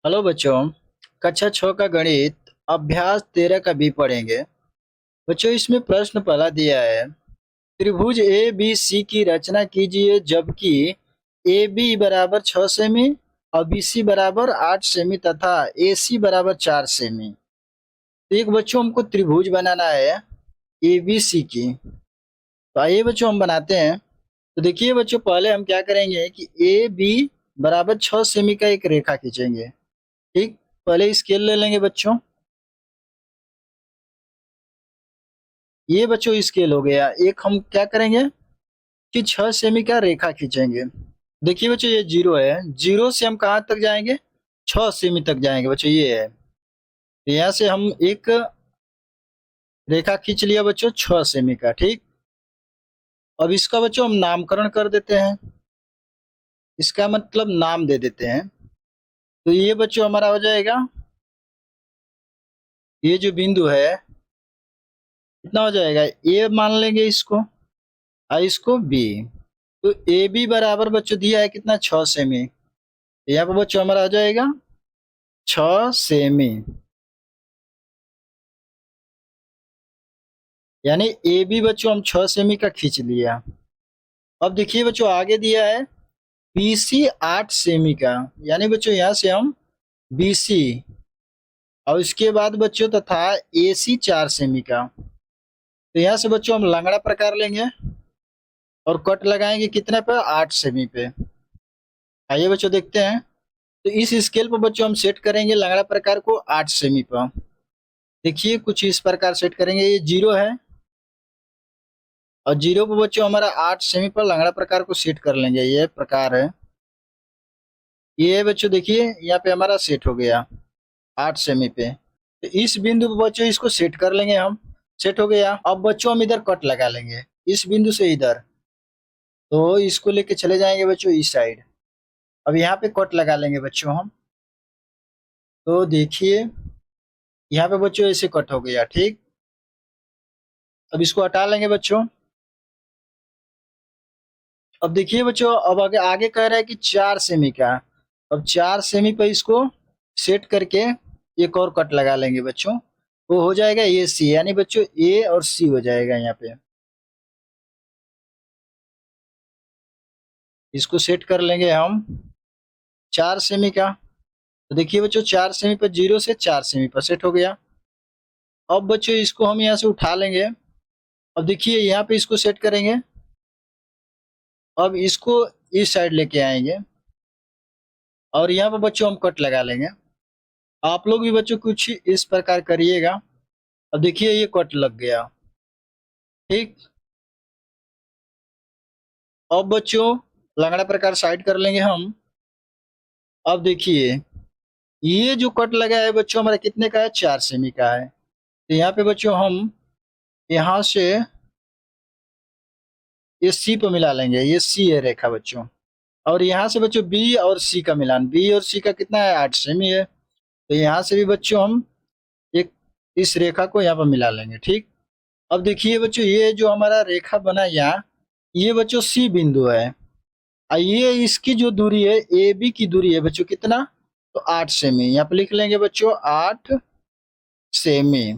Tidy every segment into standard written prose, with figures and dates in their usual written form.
Hello बच्चों। कक्षा 6 का गणित अभ्यास 13 का बी पढ़ेंगे। बच्चों इसमें प्रश्न पहला दिया है, त्रिभुज ए बी सी की रचना कीजिए जबकि ए बी बराबर 6 सेमी और बी सी बराबर 8 सेमी तथा ए सी बराबर 4 सेमी। तो एक बच्चों हमको त्रिभुज बनाना है ए बी सी की। तो आइए बच्चों हम बनाते हैं। तो देखिए बच्चों, पहले हम क्या करेंगे कि ए बी बराबर 6 सेमी का एक रेखा खींचेंगे। ठीक, पहले स्केल ले लेंगे बच्चों। ये बच्चों स्केल हो गया। एक हम क्या करेंगे कि 6 सेमी का रेखा खींचेंगे। देखिए बच्चों, ये जीरो है, जीरो से हम कहाँ तक जाएंगे, 6 सेमी तक जाएंगे बच्चों। ये है, तो यहाँ से हम एक रेखा खींच लिया बच्चों 6 सेमी का। ठीक, अब इसका बच्चों हम नामकरण कर देते हैं, इसका मतलब नाम दे देते हैं। तो ये बच्चों हमारा हो जाएगा, ये जो बिंदु है कितना हो जाएगा, ए मान लेंगे इसको और इसको बी। तो ए बी बराबर बच्चों दिया है कितना, 6 सेमी। यहाँ पर बच्चों हमारा हो जाएगा 6 सेमी, यानी ए बी बच्चों हम 6 सेमी का खींच लिया। अब देखिए बच्चों आगे दिया है बी सी 8 सेमी का, यानी बच्चों यहाँ से हम बी सी और इसके बाद बच्चों तथा ए सी 4 सेमी का। तो यहाँ से बच्चों हम लंगड़ा प्रकार लेंगे और कट लगाएंगे कितने पे, 8 सेमी पे। आइए बच्चों देखते हैं। तो इस स्केल पर बच्चों हम सेट करेंगे लंगड़ा प्रकार को 8 सेमी पर। देखिए कुछ इस प्रकार सेट करेंगे, ये जीरो है और जीरो पर बच्चों हमारा 8 सेमी पर लंगड़ा प्रकार को सेट कर लेंगे। ये प्रकार है, ये बच्चों देखिए यहाँ पे हमारा सेट हो गया 8 सेमी पे। तो इस बिंदु पर बच्चों इसको सेट कर लेंगे हम। सेट हो गया। अब बच्चों हम इधर कट लगा लेंगे इस बिंदु से इधर, तो इसको लेके चले जाएंगे बच्चों इस साइड। अब यहाँ पे कट लगा लेंगे बच्चों हम। तो देखिए यहाँ पे बच्चों ऐसे कट हो गया। ठीक, अब इसको हटा लेंगे बच्चों। अब देखिए बच्चों, अब आगे आगे कह रहा है कि 4 सेमी का। अब 4 सेमी पर इसको सेट करके एक और कट लगा लेंगे बच्चों। वो हो जाएगा ए सी, यानी बच्चों ए और सी हो जाएगा यहाँ पे। इसको सेट कर लेंगे हम 4 सेमी का। तो देखिए बच्चों 4 सेमी पर, जीरो से 4 सेमी पर सेट हो गया। अब बच्चों इसको हम यहाँ से उठा लेंगे। अब देखिए यहाँ पे इसको सेट करेंगे। अब इसको इस साइड लेके आएंगे और यहाँ पर बच्चों हम कट लगा लेंगे। आप लोग भी बच्चों कुछ इस प्रकार करिएगा। अब देखिए ये कट लग गया। ठीक, अब बच्चों लंगड़ा प्रकार साइड कर लेंगे हम। अब देखिए ये जो कट लगा है बच्चों हमारा कितने का है, 4 सेमी का है। तो यहाँ पे बच्चों हम यहाँ से ये सी पे मिला लेंगे, ये सी है रेखा बच्चों। और यहाँ से बच्चों बी और सी का मिलान, बी और सी का कितना है, 8 सेमी है। तो यहाँ से भी बच्चों हम एक इस रेखा को यहाँ पर मिला लेंगे। ठीक, अब देखिए बच्चों ये जो हमारा रेखा बना यहाँ, ये बच्चों सी बिंदु है और ये इसकी जो दूरी है ए बी की दूरी है बच्चों कितना, तो 8 सेमी। यहाँ पे लिख लेंगे बच्चों 8 सेमी।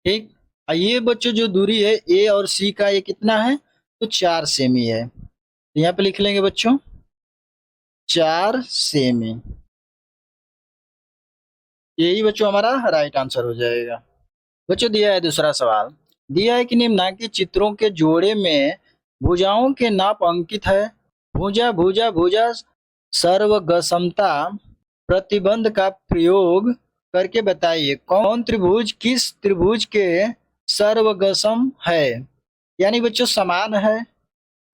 ठीक, और ये बच्चों जो दूरी है ए और सी का ये कितना है, तो 4 सेमी है। तो यहाँ पे लिख लेंगे बच्चों 4 सेमी। यही बच्चों हमारा राइट आंसर हो जाएगा। बच्चों दिया है दूसरा सवाल, दिया है कि निम्नलिखित चित्रों के जोड़े में भुजाओं के नाप अंकित है। भुजा भुजा भुजा सर्वगसमता प्रतिबंध का प्रयोग करके बताइए कौन त्रिभुज किस त्रिभुज के सर्वगसम है, यानी बच्चों समान है।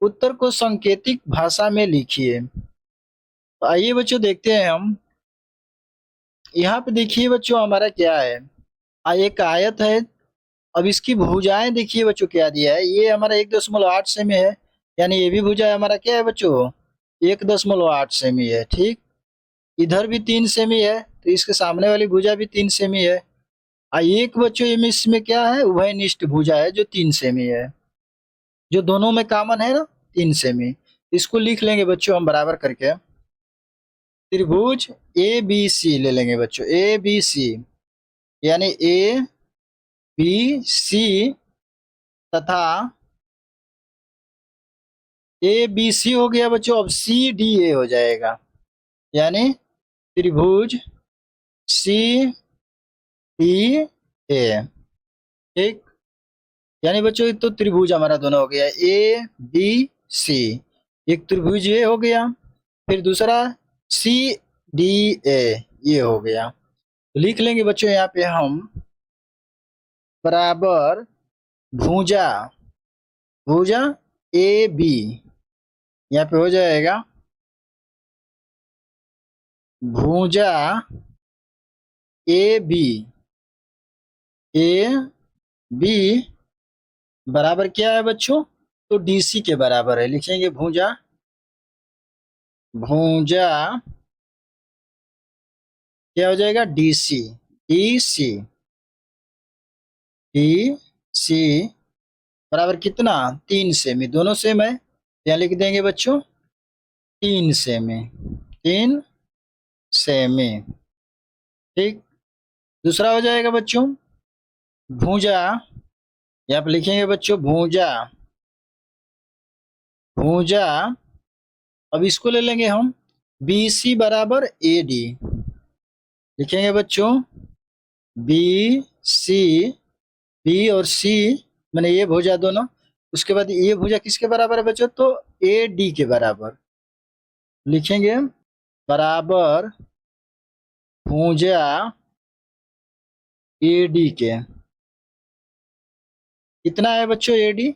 उत्तर को सांकेतिक भाषा में लिखिए। तो आइए बच्चों देखते हैं हम। यहाँ पे देखिए बच्चों हमारा क्या है, एक आयत है। अब इसकी भुजाएं देखिए बच्चों क्या दिया है, ये हमारा 1.8 सेमी है, यानी ये भी भुजा हमारा क्या है बच्चों, 1.8 सेमी है। ठीक, इधर भी 3 सेमी है, तो इसके सामने वाली भुजा भी 3 सेमी है। एक बच्चों इसमें क्या है, उभयनिष्ठ भुजा है जो 3 सेमी है, जो दोनों में कॉमन है ना, 3 सेमी। इसको लिख लेंगे बच्चों हम बराबर करके। त्रिभुज ए बी सी ले लेंगे बच्चों, ए बी सी, यानी ए बी सी तथा ए बी सी हो गया बच्चों। अब सी डी ए हो जाएगा, यानी त्रिभुज सी डी ए। ठीक, यानी बच्चों तो त्रिभुज हमारा दोनों हो गया, ए बी सी, एक त्रिभुज ये हो गया, फिर दूसरा सी डी ए ये हो गया। तो लिख लेंगे बच्चों यहाँ पे हम बराबर भुजा, भुजा ए बी, यहाँ पे हो जाएगा भुजा ए बी, ए बी बराबर क्या है बच्चों, तो डीसी के बराबर है। लिखेंगे भुजा, भुजा क्या हो जाएगा, डीसी, डीसी, डीसी बराबर कितना, 3 सेमी, दोनों सेम है, यहाँ लिख देंगे बच्चों 3 सेमी, 3 सेमी। ठीक, दूसरा हो जाएगा बच्चों भुजा, यहाँ पे लिखेंगे बच्चों भुजा, भुजा, अब इसको ले लेंगे हम बी सी बराबर ए डी, लिखेंगे बच्चों बी सी, बी और सी मैंने ये भुजा दोनों, उसके बाद ये भुजा किसके बराबर है बच्चों, तो ए डी के बराबर, लिखेंगे बराबर भुजा ए डी के, कितना है बच्चों ए डी,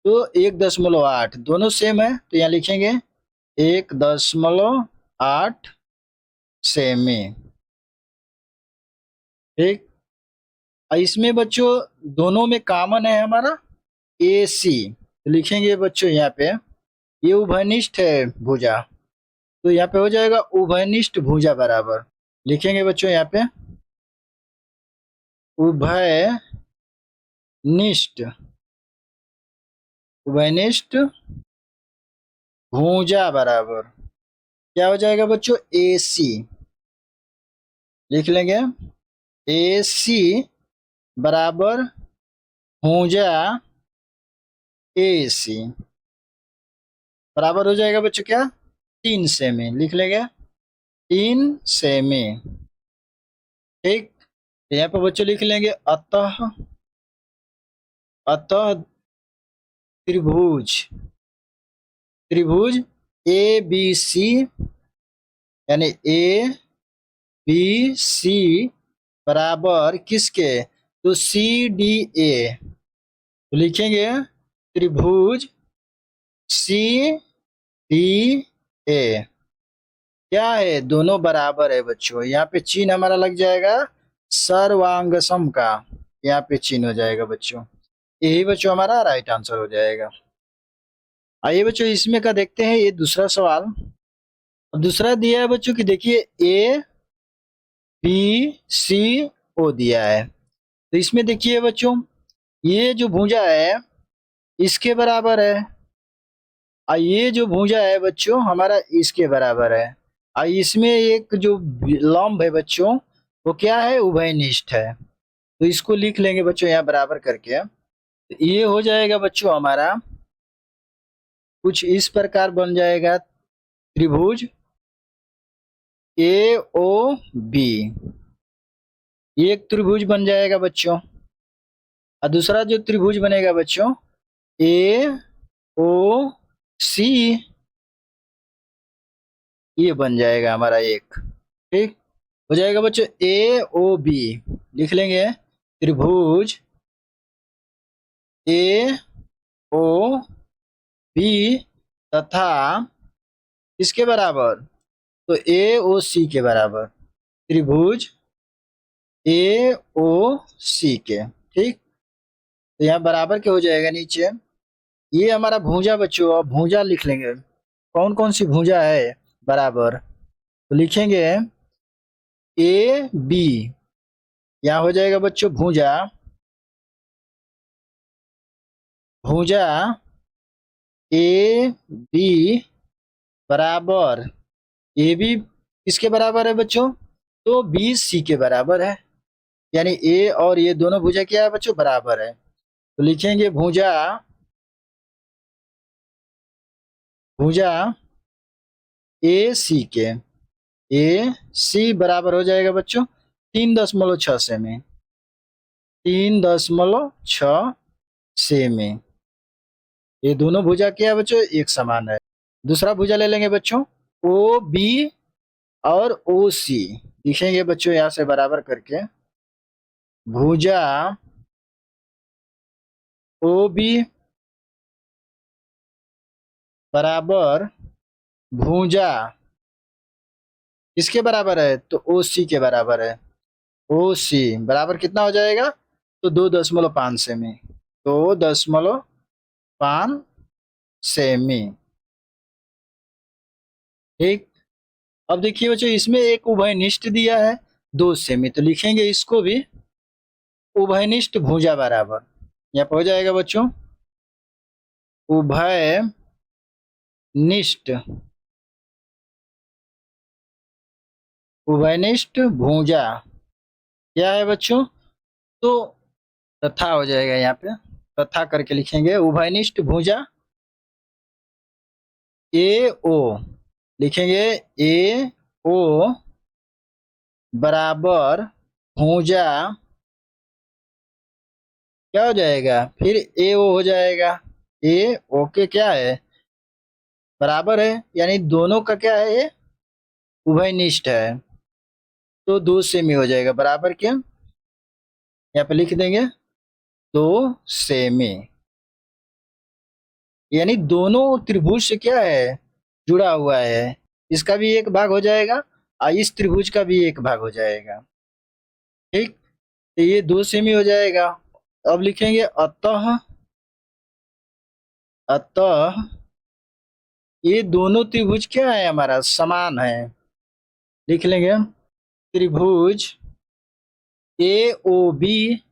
तो 1.8, दोनों सेम है, तो यहाँ लिखेंगे 1.8 सेमी। ठीक, इसमें बच्चों दोनों में कॉमन है हमारा ए सी, लिखेंगे बच्चों यहाँ पे ये उभयनिष्ठ है भुजा, तो यहाँ पे हो जाएगा उभयनिष्ठ भुजा बराबर, लिखेंगे बच्चों यहाँ पे उभयनिष्ठ, उभयनिष्ठ भुजा बराबर क्या हो जाएगा बच्चों, ए सी, लिख लेंगे ए सी बराबर भुजा ए सी बराबर हो जाएगा बच्चों क्या, 3 सेमी, लिख लेंगे 3 सेमी। ठीक, यहाँ पे बच्चों लिख लेंगे अतः, अतः त्रिभुज, त्रिभुज ए बी सी, यानी ए बी सी बराबर किसके, तो सी डी ए, तो लिखेंगे त्रिभुज सी डी ए, क्या है, दोनों बराबर है बच्चों, यहाँ पे चिन्ह हमारा लग जाएगा सर्वांग सम का, यहाँ पे चिन्ह हो जाएगा बच्चों, यही बच्चों हमारा राइट आंसर हो जाएगा। आइए बच्चों इसमें का देखते हैं ये दूसरा सवाल। दूसरा दिया है बच्चों की देखिए ए बी सी ओ दिया है, तो इसमें देखिए बच्चों ये जो भुजा है इसके बराबर है, और ये जो भुजा है बच्चों हमारा इसके बराबर है, और इसमें एक जो लंब है बच्चों वो क्या है, उभयनिष्ठ है, तो इसको लिख लेंगे बच्चों यहाँ बराबर करके, तो ये हो जाएगा बच्चों हमारा कुछ इस प्रकार बन जाएगा त्रिभुज ए ओ बी, ये एक त्रिभुज बन जाएगा बच्चों, और दूसरा जो त्रिभुज बनेगा बच्चों ए ओ सी, ये बन जाएगा हमारा एक। ठीक, हो जाएगा बच्चों ए ओ बी, लिख लेंगे त्रिभुज ए ओ बी तथा इसके बराबर, तो ए ओ सी के बराबर, त्रिभुज ए ओ सी के। ठीक, तो यहाँ बराबर के हो जाएगा नीचे, ये हमारा भुजा बच्चों, अब भुजा लिख लेंगे कौन कौन सी भुजा है बराबर, तो लिखेंगे ए बी, यहाँ हो जाएगा बच्चों भुजा, भुजा ए बी बराबर, ए बी किसके बराबर है बच्चों? तो बी सी के बराबर है, यानी ए और ये दोनों भुजा क्या है बच्चों? बराबर है। तो लिखेंगे भुजा भुजा ए सी के, ए सी बराबर हो जाएगा बच्चों 3.6 सेमी, 3.6 सेमी। ये दोनों भुजा क्या है बच्चों? एक समान है। दूसरा भुजा ले लेंगे बच्चों, ओ बी और ओ सी। लिखेंगे बच्चों यहां से बराबर करके, भुजा ओ बी बराबर भुजा किसके बराबर है? तो ओ सी के बराबर है। ओ सी बराबर कितना हो जाएगा? तो 2.5 सेमी, 2.5 सेमी। ठीक। अब देखिए बच्चों, इसमें एक उभयनिष्ठ दिया है 2 सेमी, तो लिखेंगे इसको भी उभयनिष्ठ भुजा बराबर। यहाँ पर हो जाएगा बच्चों उभयनिष्ठ उभयनिष्ठ भुजा क्या है बच्चों? तो तथा हो जाएगा, यहाँ पे तथा करके लिखेंगे उभयनिष्ठ भुजा ए ओ। लिखेंगे ए ओ बराबर भुजा क्या हो जाएगा? फिर ए ओ हो जाएगा। ए ओ के क्या है? बराबर है, यानी दोनों का क्या है? ये उभयनिष्ठ है, तो 2 सेमी हो जाएगा। बराबर क्या? यहाँ पे लिख देंगे 2 सेमी, यानी दोनों त्रिभुज से क्या है? जुड़ा हुआ है। इसका भी एक भाग हो जाएगा और इस त्रिभुज का भी एक भाग हो जाएगा। ठीक। तो ये 2 सेमी हो जाएगा। अब लिखेंगे अतः अतः ये दोनों त्रिभुज क्या है? हमारा समान है। लिख लेंगे त्रिभुज ए ओ बी,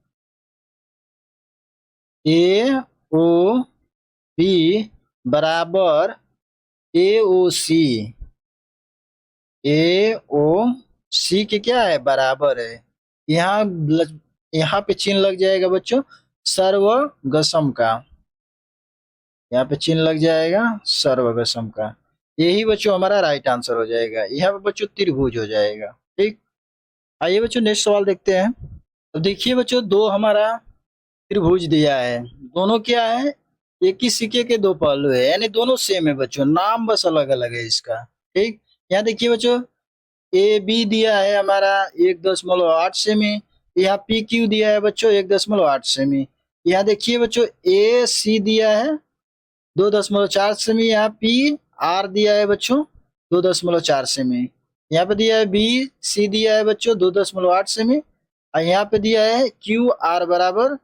ए ओ बी बराबर ए ओ सी, ए ओ सी के क्या है? बराबर है। यहाँ यहाँ पे चिन्ह लग जाएगा बच्चों सर्वगसम का, यहाँ पे चिन्ह लग जाएगा सर्वगसम का। यही बच्चों हमारा राइट आंसर हो जाएगा। यहाँ पे बच्चों त्रिभुज हो जाएगा। ठीक। आइए बच्चों नेक्स्ट सवाल देखते हैं। तो देखिए बच्चों, दो हमारा त्रिभुज दिया है, दोनों क्या है? एक ही सिक्के के दो पहलू है, यानी दोनों सेम है बच्चों, नाम बस अलग अलग है इसका। ठीक। यहाँ देखिए बच्चों, ए बी दिया है हमारा 1.8 सेमी, यहाँ पी क्यू दिया है बच्चों 1.8 सेमी। यहाँ देखिए बच्चों ए सी दिया है 2.4 सेमी, यहाँ पी आर दिया है बच्चों 2.4 सेमी। यहाँ पे दिया है बी सी दिया है बच्चों 2.8 सेमी, और यहाँ पे दिया है क्यू आर बराबर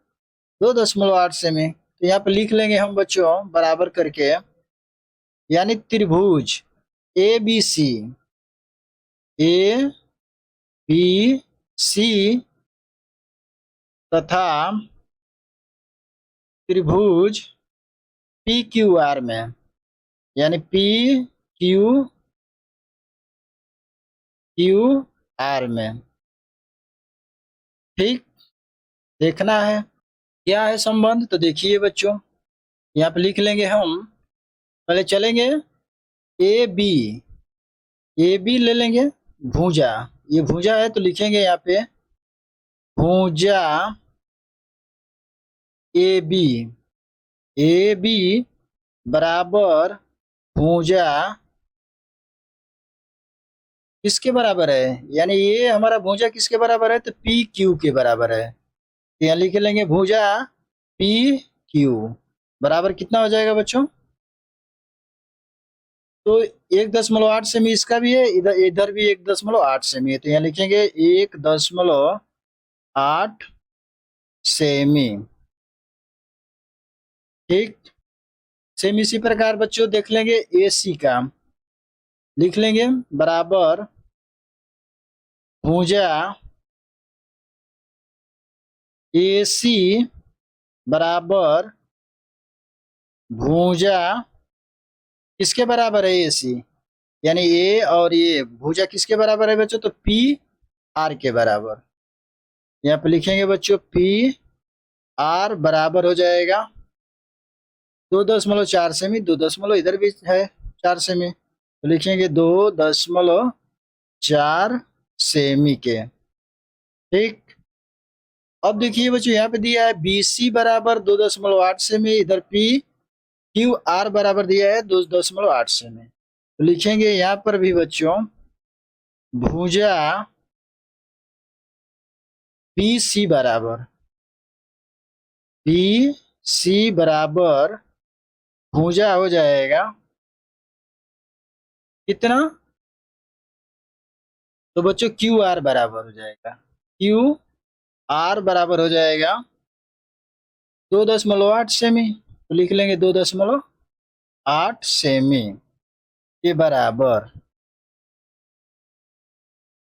2.8 सेमी। तो यहाँ पे लिख लेंगे हम बच्चों बराबर करके, यानी त्रिभुज A B C, A B सी तथा त्रिभुज पी क्यू आर में, यानी पी क्यू क्यू आर में। ठीक। देखना है क्या है संबंध। तो देखिए बच्चों, यहाँ पे लिख लेंगे हम, पहले चलेंगे ए बी, ए बी ले लेंगे भुजा, ये भुजा है तो लिखेंगे यहाँ पे भुजा ए बी, ए बी बराबर भुजा किसके बराबर है? यानी ये हमारा भुजा किसके बराबर है? तो पी क्यू के बराबर है। तो यहाँ लिख लेंगे भुजा पी क्यू बराबर कितना हो जाएगा बच्चों? तो 1.8 सेमी इसका भी है, इधर इधर भी 1.8 सेमी है, तो यहाँ लिखेंगे 1.8 सेमी। ठीक। सेम इसी प्रकार बच्चों देख लेंगे ए सी का, लिख लेंगे बराबर भुजा ए सी बराबर भुजा किसके बराबर है? ए सी यानी ए और ये भुजा किसके बराबर है बच्चों, तो पी आर के बराबर। यहाँ पे लिखेंगे बच्चों पी आर बराबर हो जाएगा 2.4 सेमी, 2 दशमलव इधर भी है 4 सेमी, तो लिखेंगे 2.4 सेमी के। ठीक, अब देखिए बच्चों यहाँ पे दिया है बी सी बराबर 2.8 सेमी, इधर पी क्यू आर बराबर दिया है 2.8 सेमी, तो लिखेंगे यहाँ पर भी बच्चों भुजा पी सी बराबर भुजा हो जाएगा कितना, तो बच्चों क्यू आर बराबर हो जाएगा, क्यू आर बराबर हो जाएगा 2.8 सेमी, तो लिख लेंगे 2.8 सेमी के बराबर।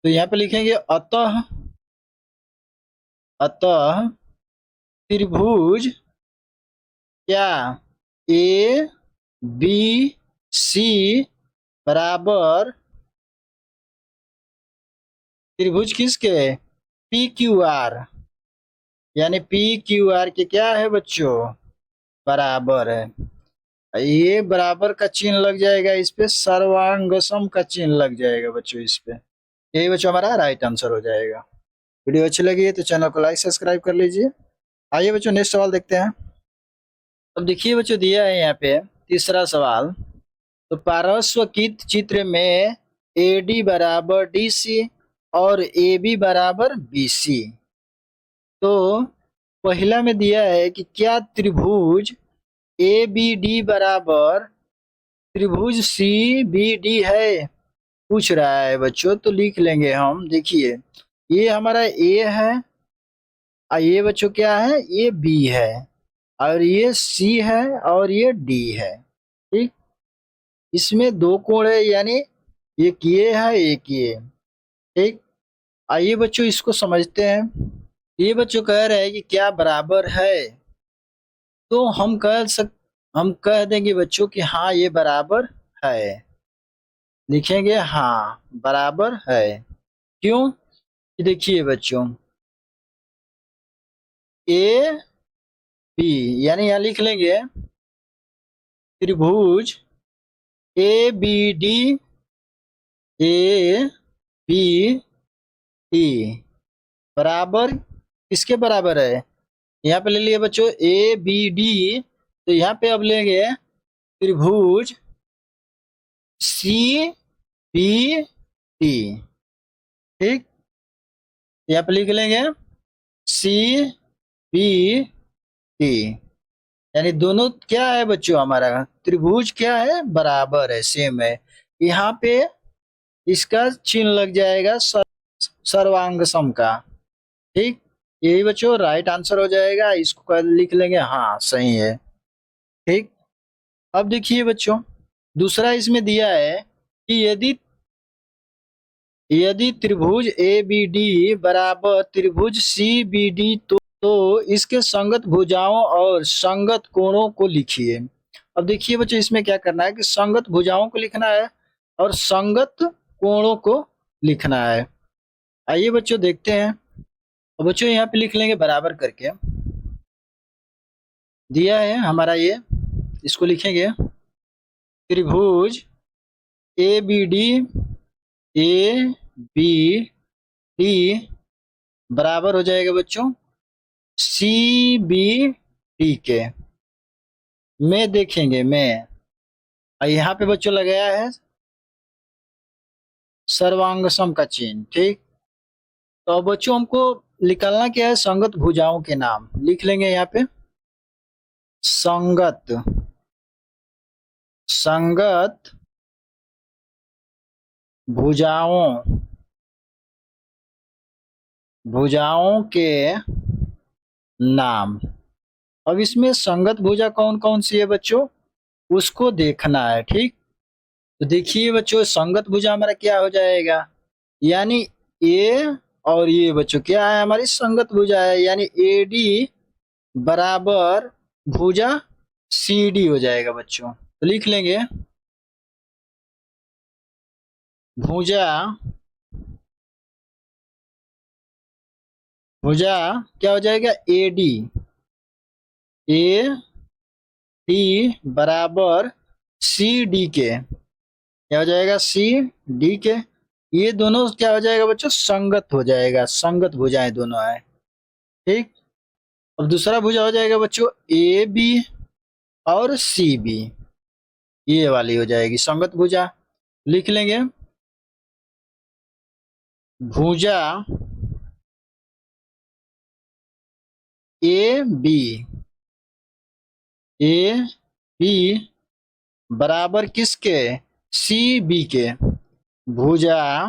तो यहाँ पे लिखेंगे अतः अतः त्रिभुज क्या ए बी सी बराबर त्रिभुज किसके, पी क्यू आर, यानी पी क्यू आर के क्या है बच्चों, बराबर है। ये बराबर का चिन्ह लग जाएगा इस पे, सर्वांगसम का चिन्ह लग जाएगा बच्चों इस पे। यही बच्चों हमारा राइट आंसर हो जाएगा। वीडियो अच्छी लगी है तो चैनल को लाइक सब्सक्राइब कर लीजिए। आइए बच्चों नेक्स्ट सवाल देखते हैं। अब देखिए बच्चों दिया है यहाँ पे तीसरा सवाल, तो पारस्वकित चित्र में ए डी बराबर डी सी और ए बी बराबर बी सी। तो पहला में दिया है कि क्या त्रिभुज ए बी डी बराबर त्रिभुज सी बी डी है, पूछ रहा है बच्चों। तो लिख लेंगे हम, देखिए ये हमारा ए है और ये बच्चों क्या है, ये बी है और ये सी है और ये डी है। ठीक, इसमें दो कोण है, यानी एक ये है एक ये। ठीक, आइए बच्चों इसको समझते हैं। ये बच्चों कह रहे हैं कि क्या बराबर है, तो हम कह देंगे बच्चों कि हाँ ये बराबर है, लिखेंगे हाँ बराबर है। क्यों, देखिए बच्चों ए बी, यानी यहाँ लिख लेंगे त्रिभुज A B D, A B D बराबर किसके बराबर है, यहाँ पे ले लिए बच्चों ए बी डी, तो यहाँ पे अब लेंगे त्रिभुज सी बी डी। ठीक, यहाँ पे लिख लेंगे सी बी डी, यानी दोनों क्या है बच्चों, हमारा त्रिभुज क्या है, बराबर है, सेम है। यहाँ पे इसका चिन्ह लग जाएगा सर्वांग सम का। ठीक, यही बच्चों राइट आंसर हो जाएगा, इसको लिख लेंगे हाँ सही है। ठीक, अब देखिए बच्चों दूसरा इसमें दिया है कि यदि यदि त्रिभुज ए बी डी बराबर त्रिभुज सी बी डी, तो इसके संगत भुजाओं और संगत कोणों को लिखिए। अब देखिए बच्चों इसमें क्या करना है कि संगत भुजाओं को लिखना है और संगत कोणों को लिखना है। आइए बच्चों देखते हैं। तो बच्चों यहाँ पे लिख लेंगे बराबर करके, दिया है हमारा ये, इसको लिखेंगे त्रिभुज ए बी डी बराबर हो जाएगा बच्चों सी बी डी के। में देखेंगे में, और यहाँ पे बच्चों लगाया है सर्वांगसम का चिन्ह। ठीक, तो बच्चों हमको निकालना क्या है, संगत भुजाओं के नाम लिख लेंगे यहाँ पे। संगत भुजाओं के नाम। अब इसमें संगत भुजा कौन कौन सी है बच्चों, उसको देखना है। ठीक, तो देखिए बच्चों संगत भुजा हमारा क्या हो जाएगा, यानी ए और ये बच्चों क्या है, हमारी संगत भुजा है, यानी ए डी बराबर भुजा सी डी हो जाएगा बच्चों। तो लिख लेंगे भुजा भुजा क्या हो जाएगा, ए डी, ए डी बराबर सी डी के, क्या हो जाएगा, सी डी के। ये दोनों क्या हो जाएगा बच्चों, संगत हो जाएगा, संगत भुजाएं दोनों है। ठीक। अब दूसरा भुजा हो जाएगा बच्चों ए बी और सी बी, ये वाली हो जाएगी संगत भुजा। लिख लेंगे भुजा ए बी, ए बी बराबर किसके, सी बी के, भुजा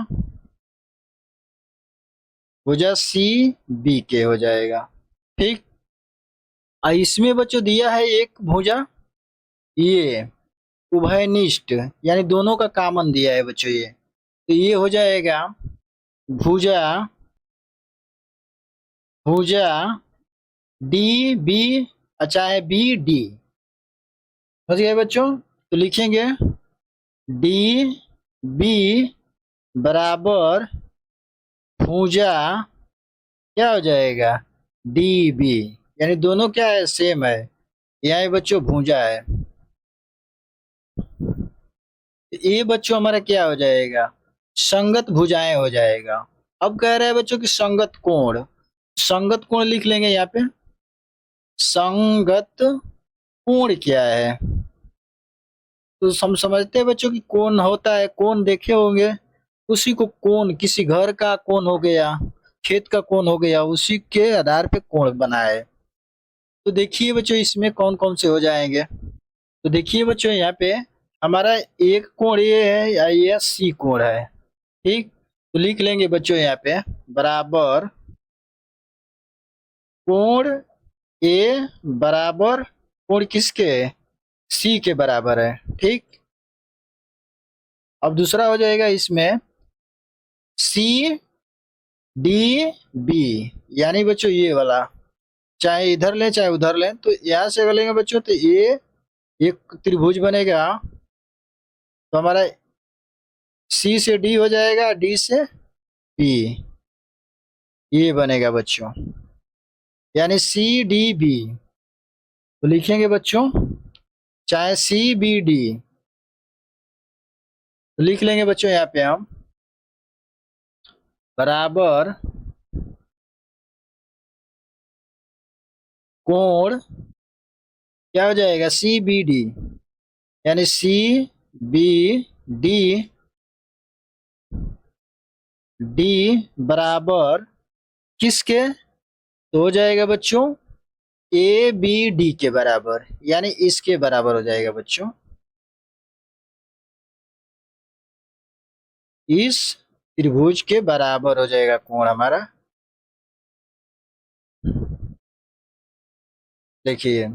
भुजा सी बी के हो जाएगा। ठीक। इसमें बच्चों दिया है एक भुजा, ये उभयनिष्ठ, यानी दोनों का कॉमन दिया है बच्चों ये, तो ये हो जाएगा भुजा भुजा डी बी, चाहे बी डी, समझ गए बच्चों। तो लिखेंगे डी बी बराबर भुजा क्या हो जाएगा, डी बी, यानी दोनों क्या है, सेम है, यहाँ बच्चों भुजा है। ये बच्चों हमारा क्या हो जाएगा, संगत भुजाएं हो जाएगा। अब कह रहा है बच्चों कि संगत कोण, संगत कोण लिख लेंगे यहाँ पे। संगत कोण क्या है, तो हम समझते हैं बच्चों कि कोण होता है, कोण देखे होंगे, उसी को कोण, किसी घर का कोण हो गया, खेत का कोण हो गया, उसी के आधार पे कोण बना है। तो देखिए बच्चों इसमें कौन कौन से हो जाएंगे। तो देखिए बच्चों यहाँ पे हमारा एक कोण ये है, या ये सी कोण है। ठीक। तो लिख लेंगे बच्चों यहाँ पे बराबर कोण ए बराबर कोण किसके, सी के बराबर है। ठीक। अब दूसरा हो जाएगा इसमें सी डी बी, यानी बच्चों ये वाला, चाहे इधर लें चाहे उधर लें, तो यहां से बोलेंगे बच्चों तो ये एक त्रिभुज बनेगा, तो हमारा सी से डी हो जाएगा, डी से बी, ये बनेगा बच्चों, यानी सी डी बी। तो लिखेंगे बच्चों चाहे सी बी डी, तो लिख लेंगे बच्चों यहाँ पे हम बराबर कोण क्या हो जाएगा, सी बी डी, यानी सी बी डी, डी बराबर किसके, तो हो जाएगा बच्चों ए बी डी के बराबर, यानी इसके बराबर हो जाएगा बच्चों, इस त्रिभुज के बराबर हो जाएगा कोण हमारा। देखिए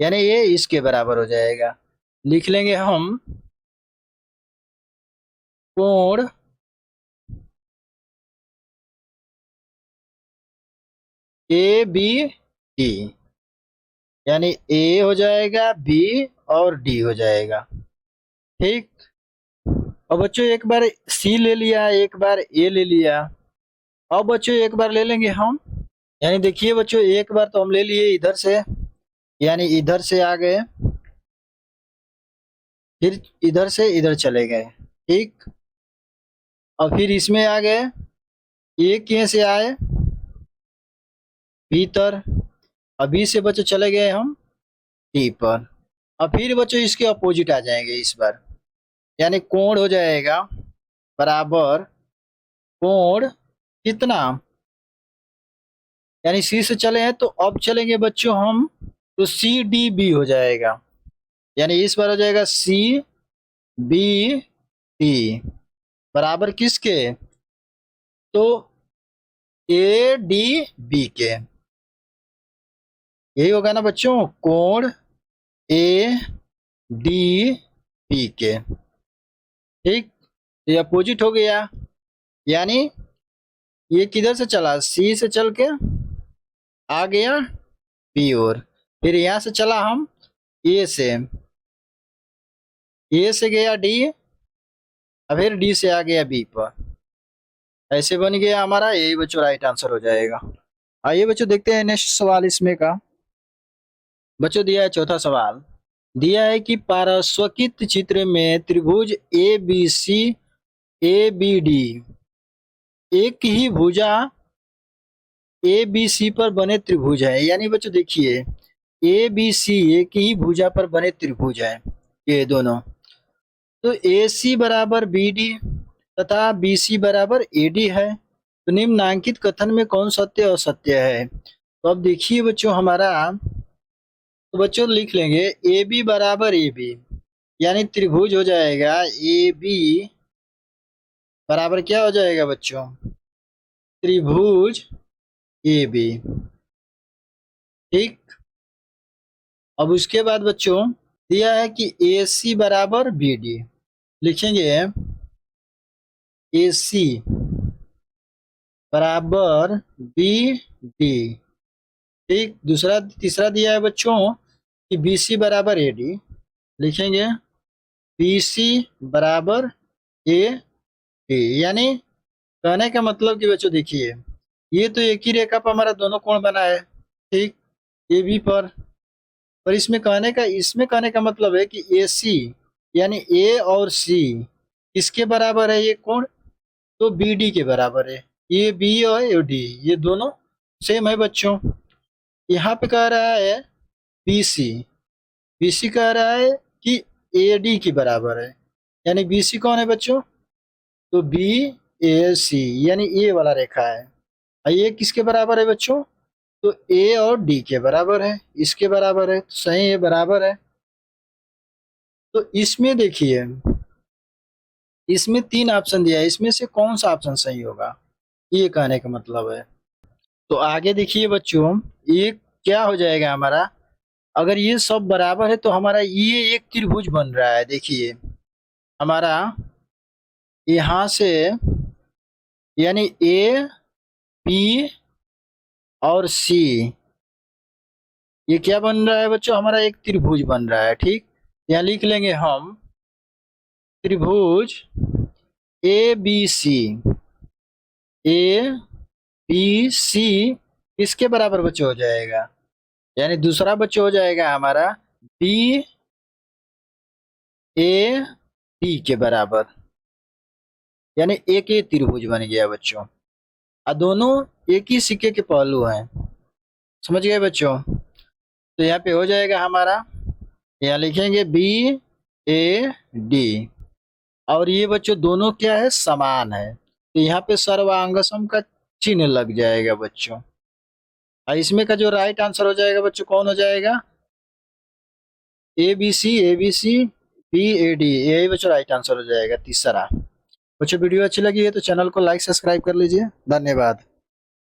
यानी ये इसके बराबर हो जाएगा। लिख लेंगे हम कोण ए बी डी, यानी ए हो जाएगा, बी और डी हो जाएगा। ठीक। और बच्चों एक बार सी ले लिया, एक बार ए ले लिया, अब बच्चों एक बार ले लेंगे हम, यानी देखिए बच्चों एक बार तो हम ले लिए इधर से, यानी इधर से आ गए, फिर इधर से इधर चले गए। ठीक। और फिर इसमें आ गए, एक यहाँ से आए भीतर, अभी से बच्चों चले गए हम डी पर, और फिर बच्चों इसके अपोजिट आ जाएंगे इस बार, यानी कोण हो जाएगा बराबर कोण कितना, यानी सी से चले हैं तो अब चलेंगे बच्चों हम, तो सी डी बी हो जाएगा, यानी इस बार हो जाएगा सी बी डी बराबर किसके, तो ए डी बी के, यही होगा ना बच्चों, कोण ए डी बी के। ठीक। ये अपोजिट हो गया, यानी ये किधर से चला, सी से चल के आ गया बी ओर, फिर यहां से चला हम ए से गया डी, अब फिर डी से आ गया बी पर, ऐसे बन गया हमारा, यही बच्चों राइट आंसर हो जाएगा। आइए बच्चों देखते हैं नेक्स्ट सवाल इसमें का। बच्चों दिया है चौथा सवाल, दिया है कि पार्श्वकित चित्र में त्रिभुज A B C A B D एक ही भुजा ए बी सी पर बने त्रिभुज है। यानी बच्चों देखिए, ए बी सी एक ही भुजा पर बने त्रिभुज है ये दोनों। तो ए सी बराबर बी डी तथा बी सी बराबर ए डी है। तो निम्नांकित कथन में कौन सत्य और असत्य है? तो अब देखिए बच्चों हमारा, तो बच्चों लिख लेंगे ए बी बराबर ए बी, यानी त्रिभुज हो जाएगा ए बी बराबर क्या हो जाएगा बच्चों, त्रिभुज ए बी। ठीक, अब उसके बाद बच्चों दिया है कि ए सी बराबर बी डी, लिखेंगे ए सी बराबर बी डी। ठीक, दूसरा तीसरा दिया है बच्चों कि बी सी बराबर ए डी, लिखेंगे बी सी बराबर ए डी। यानी कहने का मतलब कि बच्चों देखिए, ये तो एक ही रेखा पर हमारा दोनों कोण बना है, ठीक, ए बी पर इसमें कहने का मतलब है कि ए सी यानी ए और सी किसके बराबर है ये कोण, तो बी डी के बराबर है। ये बी और ए डी ये दोनों सेम है बच्चों। यहाँ पे कह रहा है बी सी कह रहा है कि ए डी के बराबर है, यानी बी सी कौन है बच्चों, तो बी ए सी यानी ए वाला रेखा है। और ये किसके बराबर है बच्चों, तो ए और डी के बराबर है, इसके बराबर है, तो सही है, बराबर है। तो इसमें देखिए, इसमें 3 ऑप्शन दिया है, इसमें से कौन सा ऑप्शन सही होगा, ये कहने का मतलब है। तो आगे देखिए बच्चों, ये क्या हो जाएगा हमारा, अगर ये सब बराबर है तो हमारा ये एक त्रिभुज बन रहा है। देखिए हमारा यहाँ से यानी ए बी और सी ये क्या बन रहा है बच्चों, हमारा एक त्रिभुज बन रहा है। ठीक, यहाँ लिख लेंगे हम त्रिभुज A B C, A B सी किसके बराबर बच्चों हो जाएगा, यानी दूसरा बच्चों हो जाएगा हमारा बी ए बी के बराबर, यानी एक ये त्रिभुज बन गया बच्चों। और दोनों एक ही सिक्के के पहलू हैं, समझ गए बच्चों। तो यहाँ पे हो जाएगा हमारा, यहाँ लिखेंगे बी ए डी, और ये बच्चों दोनों क्या है, समान है, तो यहाँ पे सर्वांगसम का चिन्ह लग जाएगा बच्चों। और इसमें का जो राइट आंसर हो जाएगा बच्चों कौन हो जाएगा, A B C B A D, यही बच्चों राइट आंसर हो जाएगा तीसरा। बच्चों वीडियो अच्छी लगी है तो चैनल को लाइक सब्सक्राइब कर लीजिए, धन्यवाद।